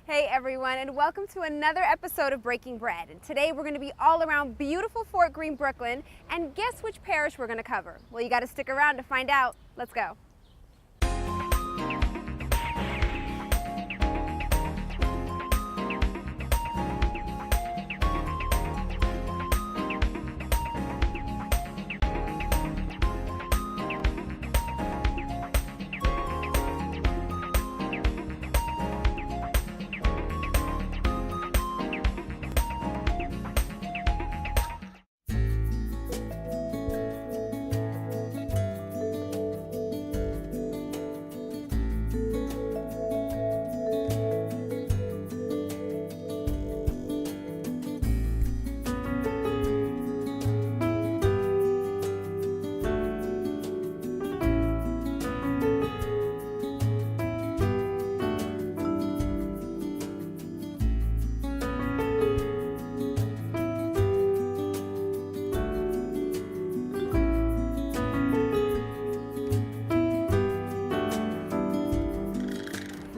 Hey everyone, and welcome to another episode of Breaking Bread. And today we're going to be all around beautiful Fort Greene, Brooklyn. And guess which parish we're going to cover? Well, you got to stick around to find out. Let's go.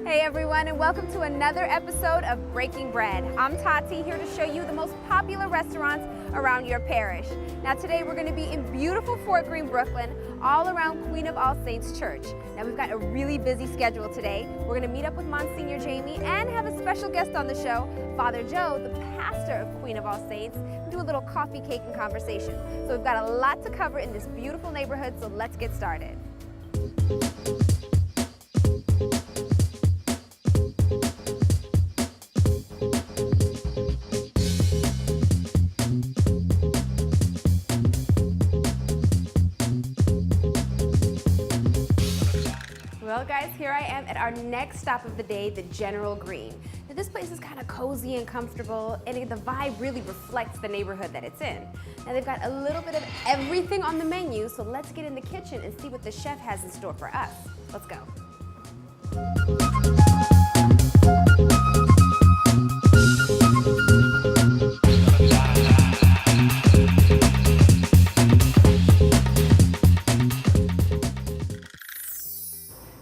Hey everyone, and welcome to another episode of Breaking Bread. I'm Tati, here to show you the most popular restaurants around your parish. Now today we're going to be in beautiful Fort Greene, Brooklyn, all around Queen of All Saints Church. Now we've got a really busy schedule today. We're going to meet up with Monsignor Jamie and have a special guest on the show, Father Joe, the pastor of Queen of All Saints, and do a little coffee, cake, and conversation. So we've got a lot to cover in this beautiful neighborhood, so let's get started. Well guys, here I am at our next stop of the day, the General Green. Now, this place is kind of cozy and comfortable, and the vibe really reflects the neighborhood that it's in. Now they've got a little bit of everything on the menu, so let's get in the kitchen and see what the chef has in store for us. Let's go.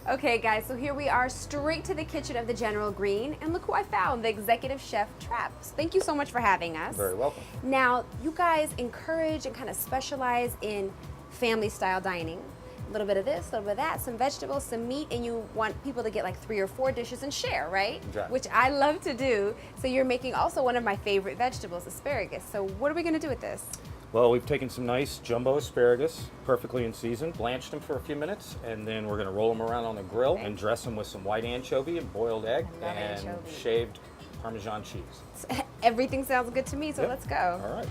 Okay guys, so here we are straight to the kitchen of the General Green, and look who I found, the executive chef, Traps. Thank you so much for having us. Very welcome. Now, you guys encourage and kind of specialize in family style dining. A little bit of this, a little bit of that, some vegetables, some meat, and you want people to get like 3 or 4 dishes and share, right? Exactly. Which I love to do. So you're making also one of my favorite vegetables, asparagus. So what are we gonna do with this? Well, we've taken some nice jumbo asparagus, perfectly in season, blanched them for a few minutes, and then we're going to roll them around on the grill and dress them with some white anchovy and boiled egg and anchovy. shaved Parmesan cheese. Everything sounds good to me, so Yep. let's go. All right.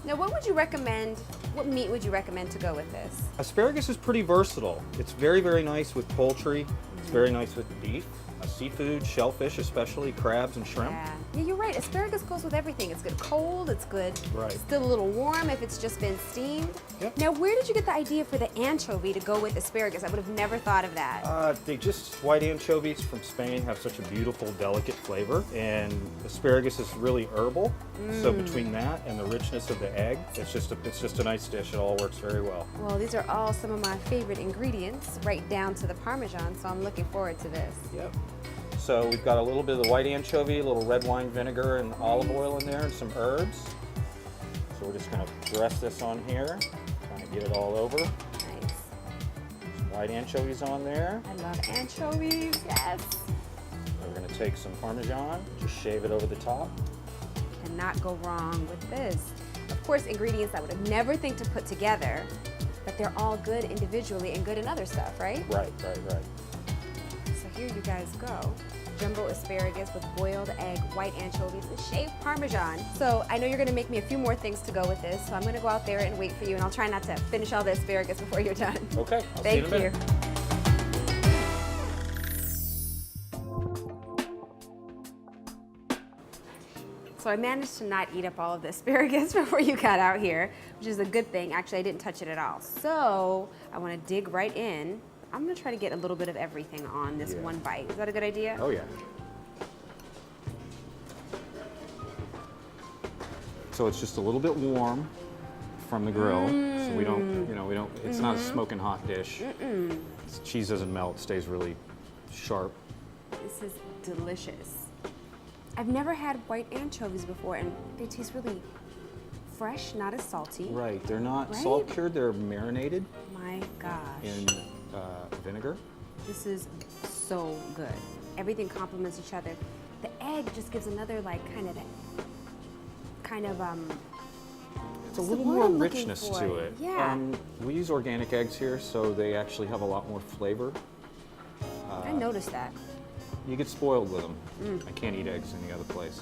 Now, what would you recommend, what meat would you recommend to go with this? Asparagus is pretty versatile. It's very, very nice with poultry. It's very nice with beef, seafood, shellfish especially, crabs and shrimp. Yeah, you're right. Asparagus goes with everything. It's good cold, it's good Right. still a little warm if it's just been steamed. Yep. Now, where did you get the idea for the anchovy to go with asparagus? I would have never thought of that. White anchovies from Spain have such a beautiful, delicate flavor, and asparagus is really herbal. So between that and the richness of the egg, it's just a nice dish. It all works very well. Well, these are all some of my favorite ingredients, right down to the Parmesan, so I'm looking forward to this. Yep. So we've got a little bit of the white anchovy, a little red wine vinegar and olive oil in there, and some herbs. So we're just going to dress this on here, kind of get it all over. Nice. Some white anchovies on there. I love anchovies, yes. We're going to take some Parmesan, just shave it over the top. Cannot go wrong with this. Of course, ingredients I would have never think to put together, but they're all good individually and good in other stuff, right? Right. So here you guys go. Jumbo asparagus with boiled egg, white anchovies, and shaved Parmesan. So I know you're gonna make me a few more things to go with this, so I'm gonna go out there and wait for you, and I'll try not to finish all the asparagus before you're done. Okay, I'll see you in a Thank minute. So I managed to not eat up all of the asparagus before you got out here, which is a good thing. Actually, I didn't touch it at all. So I wanna dig right in. I'm gonna try to get a little bit of everything on this one bite. Is that a good idea? Oh yeah. So it's just a little bit warm from the grill, so we don't, it's not a smoking hot dish. Cheese doesn't melt, stays really sharp. This is delicious. I've never had white anchovies before, and they taste really fresh, not as salty. Right, they're not Right? salt cured, they're marinated My gosh. in vinegar. This is so good. Everything complements each other. The egg just gives another It's a what's the little word more I'm looking richness for? to it. Yeah. We use organic eggs here, so they actually have a lot more flavor. I noticed that. You get spoiled with them. I can't eat eggs any other place.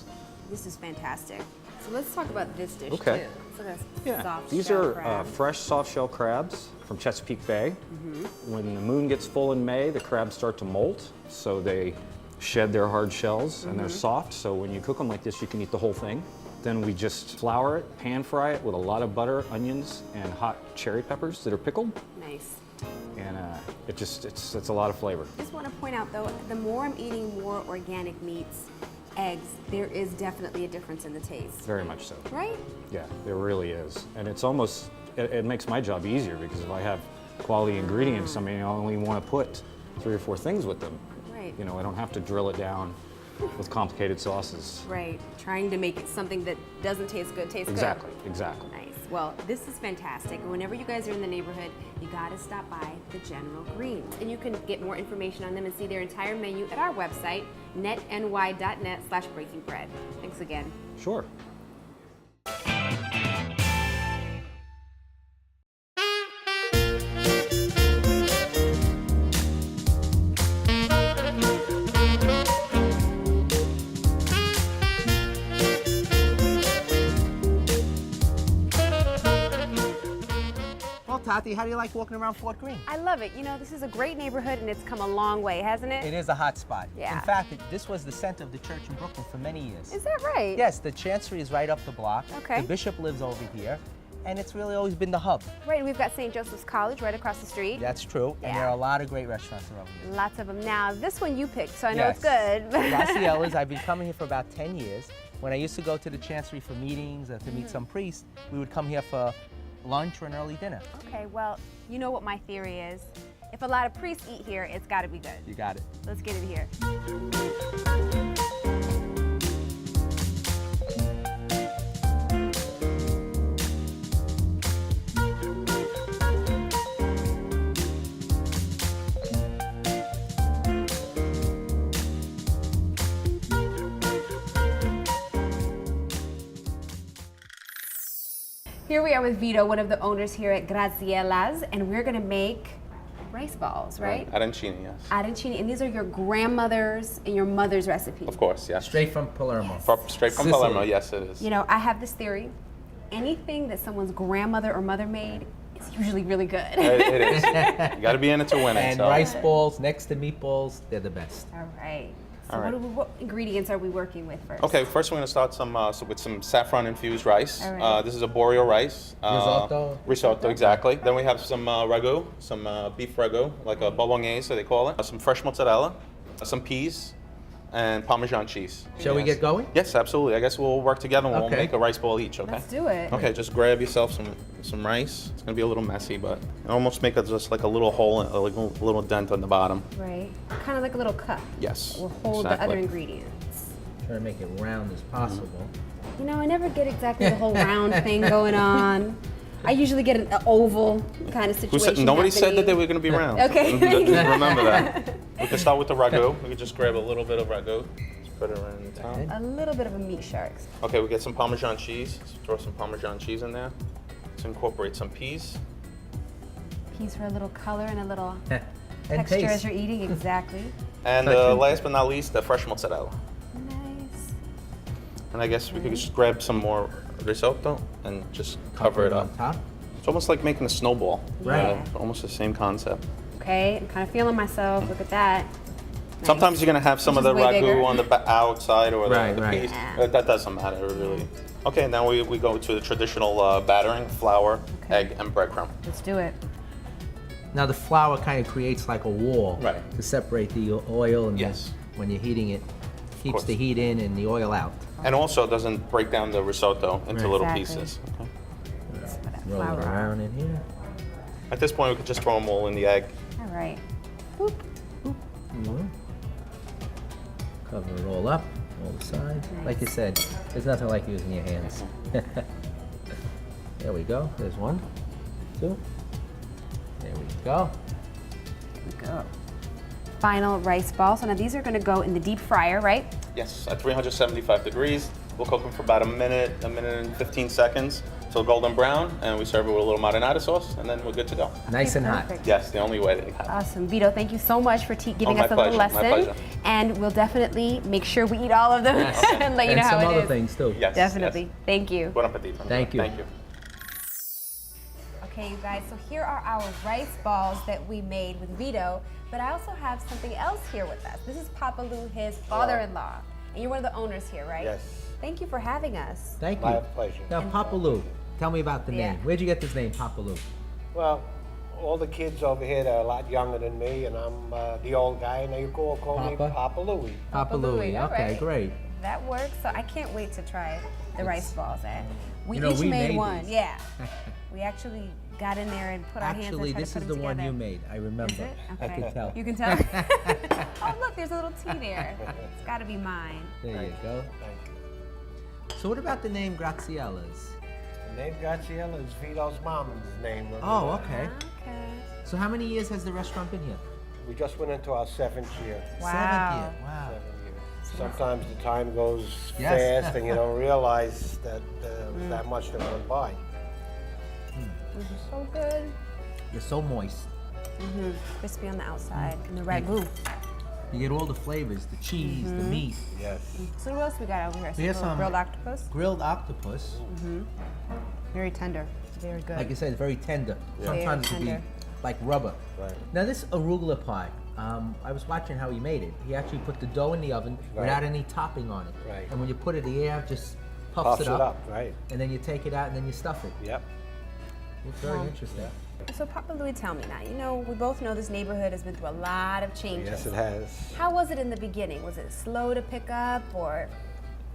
This is fantastic. So let's talk about this dish Okay. too. It's like a Yeah, soft these shell are crab. fresh soft shell crabs from Chesapeake Bay. When the moon gets full in May, the crabs start to molt, so they shed their hard shells and they're soft. So when you cook them like this, you can eat the whole thing. Then we just flour it, pan fry it with a lot of butter, onions, and hot cherry peppers that are pickled, Nice. and it's a lot of flavor. Just want to point out though, the more I'm eating more organic meats, eggs, there is definitely a difference in the taste. Very much so. Right? Yeah, there really is, and it's almost it makes my job easier because if I have quality ingredients, I mean, I only want to put 3 or 4 things with them. Right. You know, I don't have to drill it down with complicated sauces. Right. Trying to make it something that doesn't taste good, tastes Exactly, good. exactly. Nice. Well, this is fantastic. And whenever you guys are in the neighborhood, you gotta stop by the General Greens. And you can get more information on them and see their entire menu at our website, netny.net/breakingbread. Thanks again. Sure. Well, Tati, how do you like walking around Fort Greene? I love it. You know, this is a great neighborhood and it's come a long way, hasn't it? It is a hot spot. Yeah. In fact, this was the center of the church in Brooklyn for many years. Is that right? Yes, the chancery is right up the block. Okay. The bishop lives over here, and it's really always been the hub. Right, and we've got St. Joseph's College right across the street. That's true, and there Yeah. are a lot of great restaurants around here. Lots of them. Now, this one you picked, so I know it's Yes. good. Graciella's, I've been coming here for about 10 years. When I used to go to the chancery for meetings or to meet some priests, we would come here for lunch or an early dinner. Okay, well, you know what my theory is. If a lot of priests eat here, it's got to be good. You got it. Let's get it here. Here we are with Vito, one of the owners here at Graciella's, and we're gonna make rice balls, right? Arancini, yes. Arancini, and these are your grandmother's and your mother's recipe. Of course, yes. Straight from Palermo. Straight from Sicily. Palermo, yes it is. You know, I have this theory. Anything that someone's grandmother or mother made is usually really good. It is. You got to be in it to win it. And So. rice balls next to meatballs, they're the best. All right. So All right. what ingredients are we working with first? Okay, first we're going to start with some saffron infused rice. All right. This is a boreal rice. Risotto. Risotto, exactly. Then we have some ragu, some beef ragu, like a bolognese, so they call it. Some fresh mozzarella, some peas, and Parmesan cheese. Shall we Yes. get going? Yes, absolutely. I guess we'll work together and we'll Okay. make a rice ball each, okay? Let's do it. Okay, just grab yourself some rice. It's gonna be a little messy, but almost make it just like a little hole, like a little dent on the bottom. Right. Kind of like a little cup. Yes. We'll hold the exactly. other ingredients. Try to make it round as possible. You know, I never get exactly the whole round thing going on. I usually get an oval kind of Who situation. said, nobody said happening. that they were going to be round. Okay. Just remember that. We can start with the ragu. We can just grab a little bit of ragu. Just put it around the top. Okay. A little bit of a meat shark. Okay, we get some Parmesan cheese. Let's throw some Parmesan cheese in there. Let's incorporate some peas. Peas for a little color and a little And texture as taste. you're eating. Exactly. And Touching. last but not least, the fresh mozzarella. Nice. And I guess we could just grab some more risotto and just cover it up. on top. It's almost like making a snowball. Right. Almost the same concept. Okay, I'm kind of feeling myself. Look at that. Nice. Sometimes you're gonna have some of Which the is way ragu bigger. on the outside or Right, the right. peas. Yeah. That doesn't matter really. Okay, now we go to the traditional battering: flour, Okay. egg, and breadcrumb. Let's do it. Now the flour kind of creates like a wall Right. to separate the oil and Yes. when you're heating it, keeps course. the heat in and the oil out. And also doesn't break down the risotto into Right. little Exactly. pieces. Okay. Let's put that Roll it flour on. around in here. At this point, we could just throw them all in the egg. All right. Boop. Mhm. Cover it all up, all the sides. Like you said, there's nothing like using your hands. There we go. There's 1, 2. There we go. There we go. Final rice balls. So now these are going to go in the deep fryer, right? Yes, at 375 degrees. We'll cook them for about a minute and 15 seconds till golden brown, and we serve it with a little marinara sauce, and then we're good to go. Nice and hot. Perfect. Yes, the only way that you have. Awesome. Vito, thank you so much for giving my us a little pleasure, my lesson. pleasure. And we'll definitely make sure we eat all of them and let you And know how some it other is. things too. Yes, Definitely. yes. Thank you. Bon appetit. Thank you. Thank you. Okay, you guys, so here are our rice balls that we made with Vito, but I also have something else here with us. This is Papa Lou, his father-in-law, and you're one of the owners here, right? Yes. Thank you for having us. Thank you. My pleasure. Now, Papa Lou, tell me about the Yeah. name. Where'd you get this name, Papa Lou? Well, all the kids over here, they're a lot younger than me, and I'm the old guy, and they call me Papa? Papa Louie. Papa Louie. all Okay, right. great. That works, so I can't wait to try the rice balls. We You know, each we made made one, these. yeah. We actually got in there and put our hands Actually, and tried this to put is them the one together. you made. I remember. Is it? I Okay. could tell. You can tell? Oh, look, there's a little T there. It's got to be mine. There you go. Thank you. So what about the name Graziella's? The name Graciela is Vito's mom's name. Oh, okay. Okay. So how many years has the restaurant been here? We just went into our 7th year. Wow. 7th year. Wow. 7 years. Sometimes the time goes Yes. fast, and you don't realize that that much that went by. This is so good. You're so moist. Crispy on the outside and the ragu. You get all the flavors, the cheese, the meat. Yes. So what else we got over here? Here's Some some- grilled octopus. Grilled octopus. Very tender. Very good. Like I said, it's very tender. Very Sometimes it can be tender. like rubber. Right. Now this arugula pie, I was watching how he made it. He actually put the dough in the oven without any topping on it. Right. And when you put it, the air just puffs, Puffs it up. right. And then you take it out and then you stuff it. Yep. It's very interesting. So Papa Louie, tell me now. You know, we both know this neighborhood has been through a lot of changes. Yes, it has. How was it in the beginning? Was it slow to pick up, or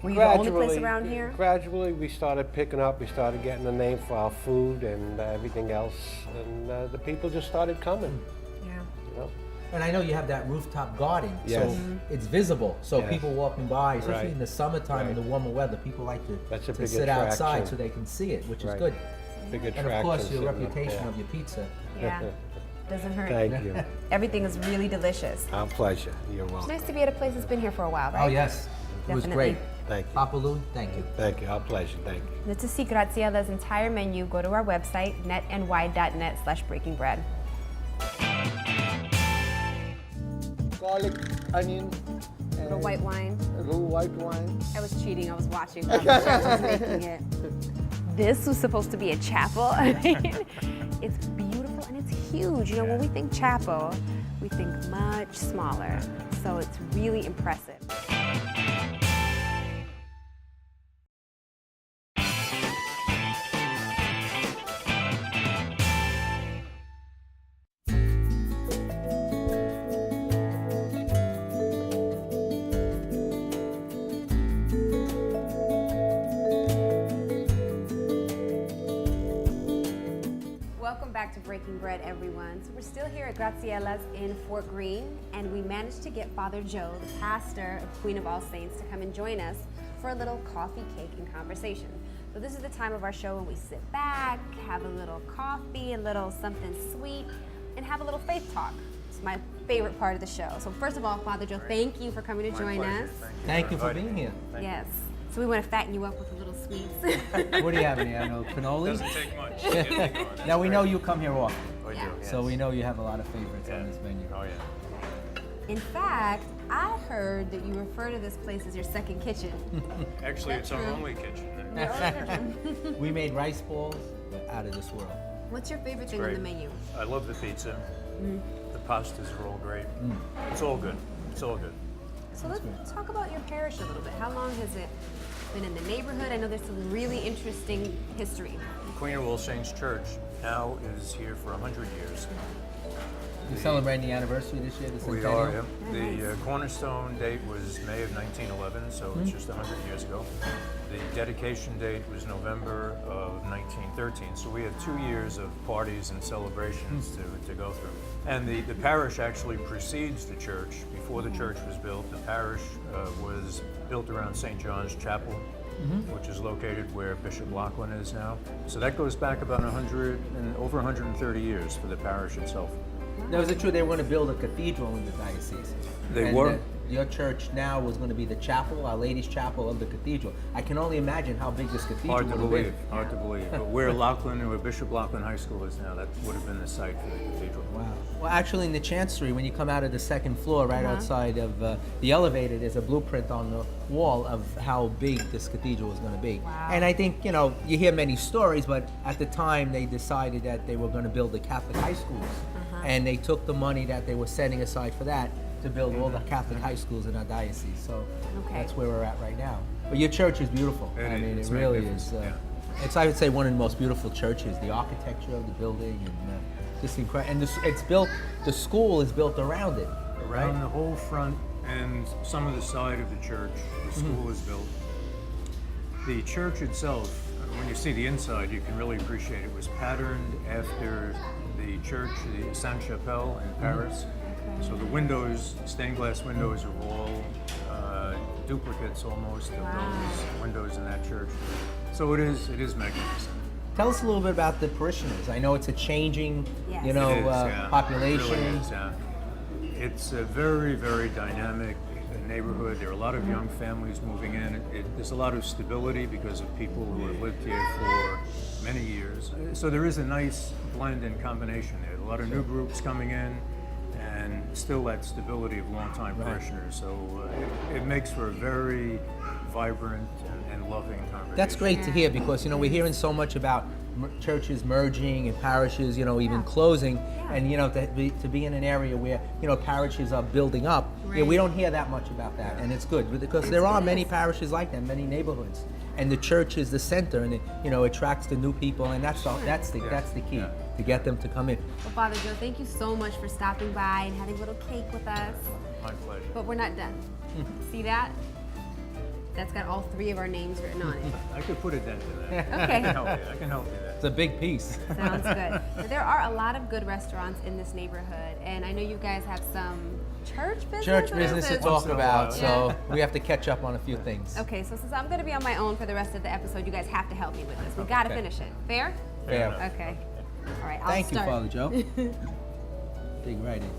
were you the only place around here? Gradually, we started picking up. We started getting a name for our food and everything else, and the people just started coming. Yeah. You know. And I know you have that rooftop garden, Yes. so it's visible. So Yes. people walking by, especially Right. in the summertime in Right. the warmer weather, people like That's a to big sit outside attraction. so they can see it, which is Right. good. Big And attraction. of course, your sitting up reputation there. of your pizza. Yeah. Doesn't hurt. Thank you. Everything is really delicious. Our pleasure. You're It's welcome. nice to be at a place that's been here for a while, right? Oh yes, it was Definitely. great. Thank you. Papa Lou, thank you. Thank you. Our pleasure. Thank you. And to see Graziella's entire menu, go to our website, netny.net/breakingbread. Garlic, onion, Little white wine. a little white wine. I was cheating. I was watching while the chef was making it. This was supposed to be a chapel. I mean, it's beautiful and it's huge. You know, when we think chapel, we think much smaller. So it's really impressive. Welcome back to Breaking Bread, everyone. So we're still here at Graziella's in Fort Greene, and we managed to get Father Joe, the pastor of Queen of All Saints, to come and join us for a little coffee, cake, and conversation. So this is the time of our show when we sit back, have a little coffee, a little something sweet, and have a little faith talk. It's my favorite part of the show. So first of all, Father Joe, thank you for coming to join us. Thank you for being here. Yes. So we want to fatten you up with a little sweets. What do you have in here? No cannolis? Doesn't take much. Now we know you come here often, We do, Yeah. yes. so we know you have a lot of favorites on this menu. Oh, yeah. In fact, I heard that you refer to this place as your second kitchen. Actually, it's our only kitchen. We made rice balls out of this world. What's your favorite thing on great. the menu? I love the pizza. The pastas are all great. It's all good. It's all good. So let's talk about your parish a little bit. How long has it been in the neighborhood? I know there's some really interesting history. Queen of All Saints Church now is here for 100 years. You're celebrating the anniversary this year, the We centennial? are, yeah. The cornerstone date was May of 1911, so it's just 100 years ago. The dedication date was November of 1913, so we have 2 years of parties and celebrations to go through. And the parish actually precedes the church. Before the church was built, the parish was built around St. John's Chapel, which is located where Bishop Lachlan is now. So that goes back about 100 and over 130 years for the parish itself. Now, is it true they were going to build a cathedral in the diocese? They And were. that your church now was going to be the chapel, Our Lady's Chapel of the cathedral. I can only imagine how big this cathedral Hard to would have believe, been. hard to believe. But where Lachlan, where Bishop Lachlan High School is now, that would have been the site for the cathedral. Wow. Well, actually, in the chancery, when you come out of the second floor, right outside of the elevator, there's a blueprint on the wall of how big this cathedral was going to be. Wow. And I think, you know, you hear many stories, but at the time they decided that they were going to build the Catholic high schools. And they took the money that they were setting aside for that to build all the Catholic high schools in our diocese. So Okay. that's where we're at right now. But your church is beautiful. It I is. mean, It's it really is. magnificent, yeah. It's, I would say, one of the most beautiful churches. The architecture of the building and just incredible. And it's built. The school is built around it. Around the whole front and some of the side of the church, the school is built. The church itself, when you see the inside, you can really appreciate it. Was patterned after the church, the Sainte Chapelle in Paris. So the windows, stained glass windows, are all duplicates almost of those windows in that church. So it is magnificent. Tell us a little bit about the parishioners. I know it's a changing, Yes. you know, It is, yeah. population. It really is, yeah. It's a very, very dynamic neighborhood. There are a lot of young families moving in. There's a lot of stability because of people who have lived here for many years. So there is a nice blend and combination there. A lot of new groups coming in, and still that stability of longtime parishioners. So it makes for a very vibrant and loving congregation. That's great to hear because, you know, we're hearing so much about churches merging and parishes, you know, even closing. And, you know, to be in an area where, you know, parishes are building up, yeah, we don't hear that much about that. And it's good because there are many parishes like that, many neighborhoods. And the church is the center and it, you know, attracts the new people. And that's the key, to get them to come in. Well, Father Joe, thank you so much for stopping by and having a little cake with us. My pleasure. But we're not done. See that? That's got all 3 of our names written on it. I could put a dent in that. Okay. I can help you there. It's a big piece. Sounds good. Now, there are a lot of good restaurants in this neighborhood, and I know you guys have some church business. Church or business is to it- talk Once in a about, while, so we have to catch up on a few things. Okay, so since I'm going to be on my own for the rest of the episode, you guys have to help me with this. We got to Okay. finish it. Fair? Fair. enough. Okay. All right, I'll Thank you, start. Father Joe. Dig right in.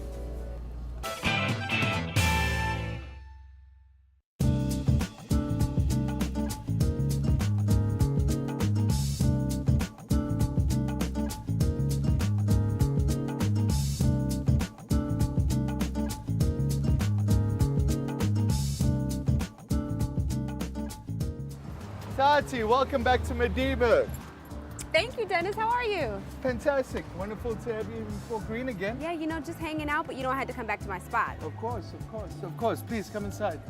Tati, welcome back to Madiba. Thank you, Dennis. How are you? Fantastic. Wonderful to have you in Fort Greene again. Yeah, you know, just hanging out, but you don't have to come back to my spot. Of course, of course, of course. Please come inside.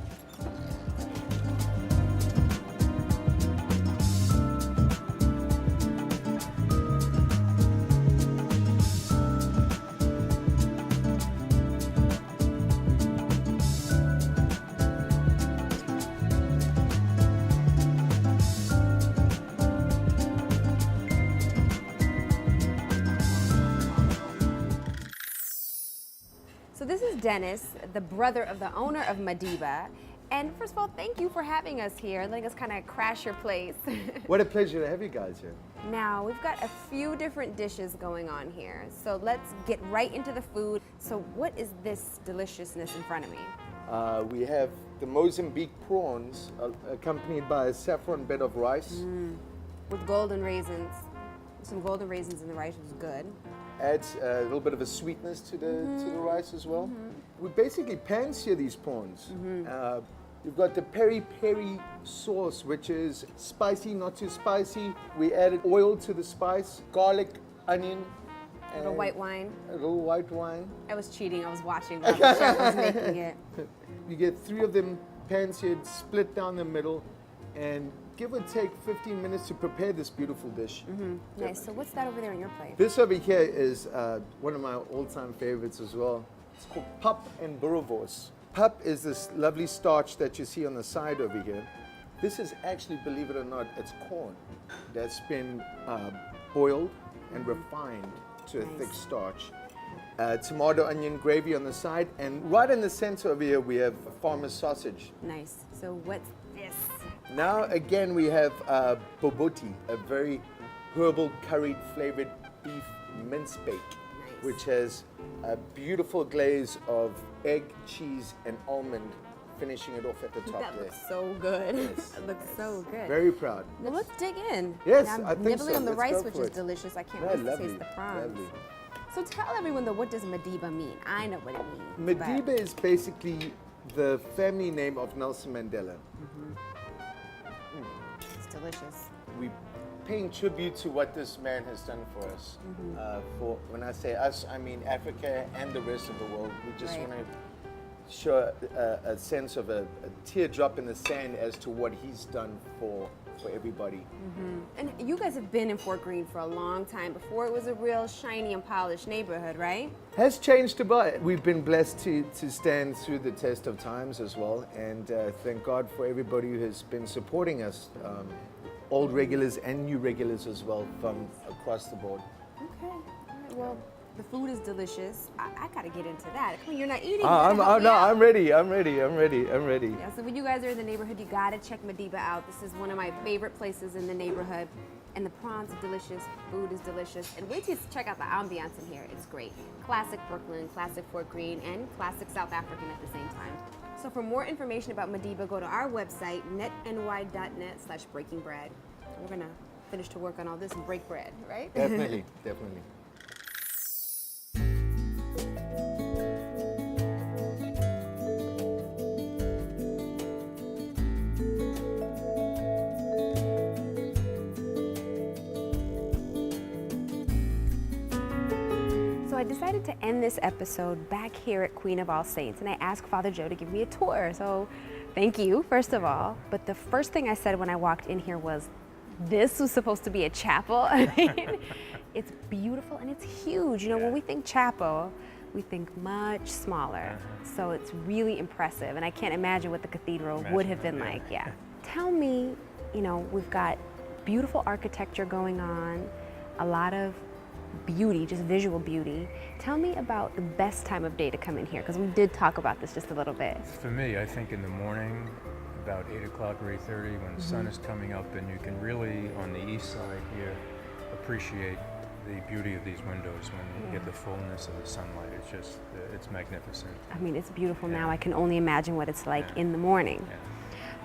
So this is Dennis, the brother of the owner of Madiba. And first of all, thank you for having us here and letting us kind of crash your place. What a pleasure to have you guys here. Now, we've got a few different dishes going on here. So let's get right into the food. So what is this deliciousness in front of me? We have the Mozambique prawns accompanied by a saffron bed of rice. With golden raisins. Some golden raisins in the rice was good. Adds a little bit of a sweetness to the rice as well. We basically pan-sear these prawns. You've got the peri-peri sauce, which is spicy, not too spicy. We added oil to the spice, garlic, onion, A little white wine. a little white wine. I was cheating. I was watching while the chef was making it. You get 3 of them pan-seared, split down the middle, and give or take 15 minutes to prepare this beautiful dish. Nice. So what's that over there on your plate? This over here is one of my all-time favorites as well. It's called pap and boerewors. Pap is this lovely starch that you see on the side over here. This is actually, believe it or not, it's corn that's been boiled and refined to a thick starch. Tomato, onion, gravy on the side, and right in the center over here we have farmer's sausage. Nice. So what's this? Now again we have bobotie, a very herbal curried flavored beef mince bake, which has a beautiful glaze of egg, cheese, and almond, finishing it off at the top That there. looks so good. Yes, It looks so good. Very proud. Well, let's dig in. Yes, I'm I think nibbling so. on the Let's rice, go which for is it. delicious. I can't Yeah, wait to lovely, taste the prawns. lovely. So tell everyone though, what does Madiba mean? I know what it means. Madiba is basically the family name of Nelson Mandela. It's delicious. We paying tribute to what this man has done for us. For when I say us, I mean Africa and the rest of the world. We just Right. want to show a sense of a teardrop in the sand as to what he's done for everybody. And you guys have been in Fort Greene for a long time. Before it was a real shiny and polished neighborhood, right? Has changed a bit. We've been blessed to stand through the test of times as well, and thank God for everybody who has been supporting us, old regulars and new regulars as well from across the board. Okay. All right. Well, the food is delicious. I gotta get into that. Come on, you're not eating. I'm ready. I'm ready. Yeah, so when you guys are in the neighborhood, you gotta check Madiba out. This is one of my favorite places in the neighborhood. And the prawns are delicious, food is delicious. And wait till you check out the ambiance in here. It's great. Classic Brooklyn, classic Fort Greene, and classic South African at the same time. So for more information about Madiba, go to our website, netny.net/breakingbread. We're gonna finish to work on all this and break bread, right? Definitely. So I decided to end this episode back here at Queen of All Saints, and I asked Father Joe to give me a tour. So thank you, first of all. But the first thing I said when I walked in here was, this was supposed to be a chapel. I mean, it's beautiful and it's huge. You know, when we think chapel, we think much smaller. So it's really impressive, and I can't imagine what the cathedral would have been like. Yeah. Tell me, you know, we've got beautiful architecture going on, a lot of beauty, just visual beauty. Tell me about the best time of day to come in here, because we did talk about this just a little bit. For me, I think in the morning, about 8 o'clock or 8:30, when the sun is coming up, and you can really, on the east side here, appreciate the beauty of these windows when you get the fullness of the sunlight. It's just, it's magnificent. I mean, it's beautiful now. I can only imagine what it's like in the morning.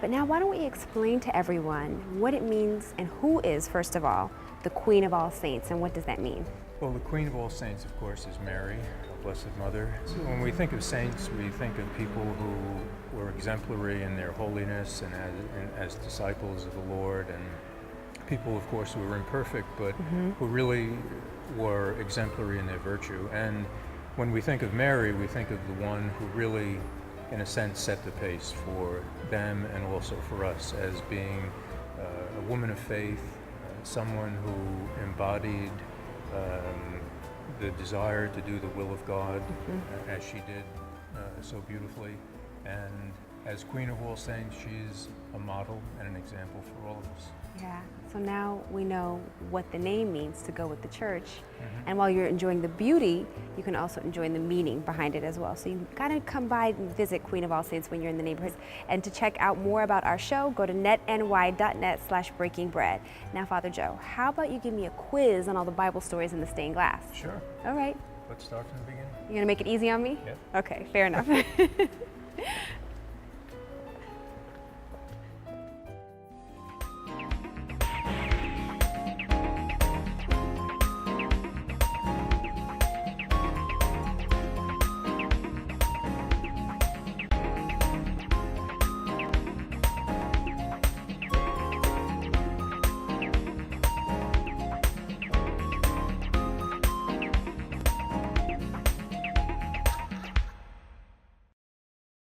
But now, why don't we explain to everyone what it means and who is, first of all, the Queen of All Saints, and what does that mean? Well, the Queen of All Saints, of course, is Mary, our Blessed Mother. So when we think of saints, we think of people who were exemplary in their holiness and as disciples of the Lord, and people, of course, who were imperfect, but who really were exemplary in their virtue. And when we think of Mary, we think of the one who really, in a sense, set the pace for them and also for us as being a woman of faith, someone who embodied the desire to do the will of God as she did so beautifully. And as Queen of All Saints, she's a model and an example for all of us. Yeah, so now we know what the name means to go with the church. And while you're enjoying the beauty, you can also enjoy the meaning behind it as well. So you gotta come by and visit Queen of All Saints when you're in the neighborhood. And to check out more about our show, go to netny.net/breakingbread. Now, Father Joe, how about you give me a quiz on all the Bible stories in the stained glass? Sure. All right. Let's start from the beginning. You're gonna make it easy on me? Yep. Okay, fair enough.